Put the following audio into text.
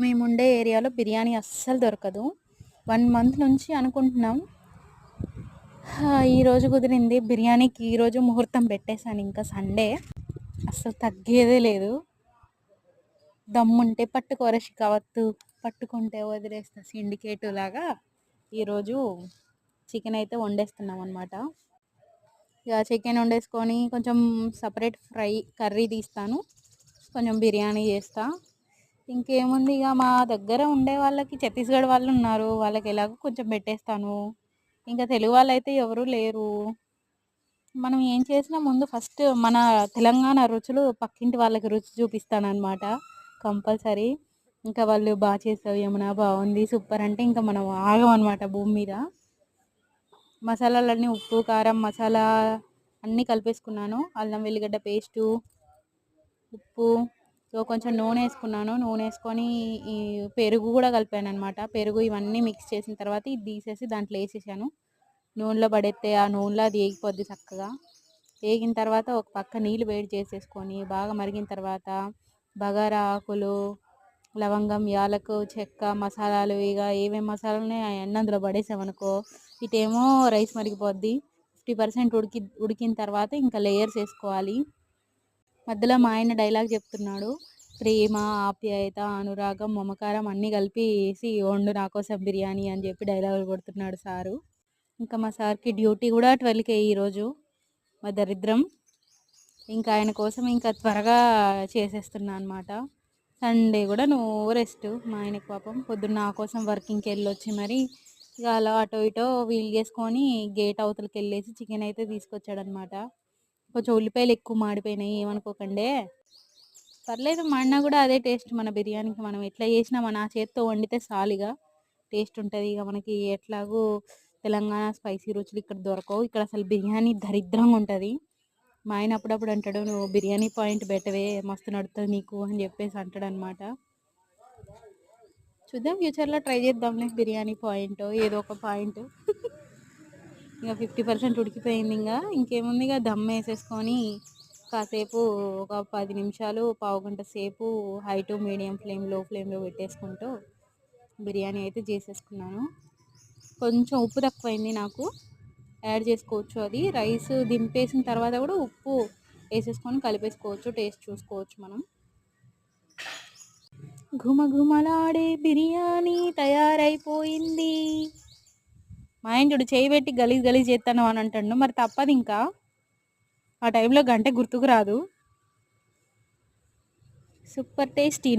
మేముండే ఏరియాలో బిర్యానీ అస్సలు దొరకదు. 1 మంత్ నుంచి అనుకుంటున్నాం. ఈరోజు కుదిరింది. బిర్యానీకి ఈరోజు ముహూర్తం పెట్టేశాను. ఇంకా సండే అస్సలు తగ్గేదే లేదు. దమ్ముంటే పట్టుకోర షికావత్తు, పట్టుకుంటే వదిలేస్తా సిండికేట్ లాగా ఈరోజు చికెన్ అయితే వండేస్తున్నాం అనమాట. ఇక చికెన్ వండేసుకొని కొంచెం సపరేట్ కర్రీ తీస్తాను, కొంచెం బిర్యానీ చేస్తా. ఇంకేముంది, ఇక మా దగ్గర ఉండే వాళ్ళకి ఛత్తీస్గఢ్ వాళ్ళు ఉన్నారు, వాళ్ళకి ఎలాగో కొంచెం పెట్టేస్తాను. ఇంకా తెలుగు వాళ్ళైతే ఎవరూ లేరు. మనం ఏం చేసినా ముందు ఫస్ట్ మన తెలంగాణ రుచులు పక్కింటి వాళ్ళకి రుచి చూపిస్తానన్నమాట కంపల్సరీ. ఇంకా వాళ్ళు బాగా చేస్తావు యమున, బాగుంది, సూపర్ అంటే ఇంకా మనం ఆగమన్నమాట భూమి మీద. మసాలాలన్నీ ఉప్పు, కారం, మసాలా అన్నీ కలిపేసుకున్నాను. అల్లం వెల్లిగడ్డ పేస్టు, ఉప్పు, కొంచెం నూనె వేసుకున్నాను. నూనె వేసుకొని ఈ పెరుగు కూడా కలిపాను అనమాట. పెరుగు ఇవన్నీ మిక్స్ చేసిన తర్వాత ఇది తీసేసి దాంట్లో వేసేసాను. నూనెలో పడేస్తే ఆ నూనెలో అది వేగిపోద్ది చక్కగా. వేగిన తర్వాత ఒక పక్క నీళ్ళు వేడి చేసేసుకొని బాగా మరిగిన తర్వాత బగారా ఆకులు, లవంగం, యాలకు, చెక్క, మసాలాలు, ఇక ఏమేమి మసాలాలు ఉన్నాయి అవన్నీ అందులో పడేసామనుకో ఇటేమో రైస్ మరిగిపోద్ది. 50% ఉడికిన తర్వాత ఇంకా లేయర్స్ వేసుకోవాలి. మధ్యలో మా ఆయన డైలాగ్ చెప్తున్నాడు, ప్రేమ, ఆప్యాయత, అనురాగం, మమకారం అన్నీ కలిపి వేసి వండు నా కోసం బిర్యానీ అని చెప్పి డైలాగులు కొడుతున్నాడు సారు. ఇంకా మా సార్కి డ్యూటీ కూడా 12కే ఈరోజు. మా దరిద్రం. ఇంకా ఆయన కోసం ఇంకా త్వరగా చేసేస్తున్నా అనమాట. సండే కూడా నువ్వు రెస్ట్. మా ఆయనకి పాపం పొద్దున్న నా కోసం వర్కింగ్కి వెళ్ళొచ్చి మరి ఇక అలా అటో ఇటో వీలు చేసుకొని గేట్ అవతలకి వెళ్ళేసి చికెన్ అయితే తీసుకొచ్చాడనమాట. కొంచెం ఉల్లిపాయలు ఎక్కువ మాడిపోయినాయి, ఏమనుకోకండి. పర్లేదు, మాడినా కూడా అదే టేస్ట్. మన బిర్యానీకి మనం ఎట్లా చేసినా మన చేతితో వండితే సాలిగా టేస్ట్ ఉంటుంది. ఇక మనకి ఎట్లాగూ తెలంగాణ స్పైసీ రుచులు ఇక్కడ దొరకవు. ఇక్కడ అసలు బిర్యానీ దరిద్రంగా ఉంటుంది. మా ఆయన అప్పుడప్పుడు అంటాడు, నువ్వు బిర్యానీ పాయింట్ పెట్టవే, మస్తు నడుతుంది నీకు అని చెప్పేసి అంటాడు అనమాట. చూద్దాం, ఫ్యూచర్లో ట్రై చేద్దాంలే బిర్యానీ పాయింట్, ఏదో ఒక పాయింట్. ఇక 50% ఉడికిపోయింది. ఇంకేముంది, ఇక దమ్ వేసేసుకొని కాసేపు ఒక 10 నిమిషాలు, పావు గంట సేపు హై టు మీడియం ఫ్లేమ్, లో ఫ్లేమ్లో పెట్టేసుకుంటూ బిర్యానీ అయితే చేసేసుకున్నాను. కొంచెం ఉప్పు తక్కువైంది, నాకు యాడ్ చేసుకోవచ్చు. అది రైస్ దింపేసిన తర్వాత కూడా ఉప్పు వేసేసుకొని కలిపేసుకోవచ్చు, టేస్ట్ చూసుకోవచ్చు మనం. ఘుమఘుమలాడే బిర్యానీ తయారైపోయింది. మా ఆయన చూడు చేయి పెట్టి గలీజ్ గలీజ్ చేస్తాను అని అంటాడు. మరి తప్పదు, ఇంకా ఆ టైంలో గంట గుర్తుకు రాదు. Super tasty.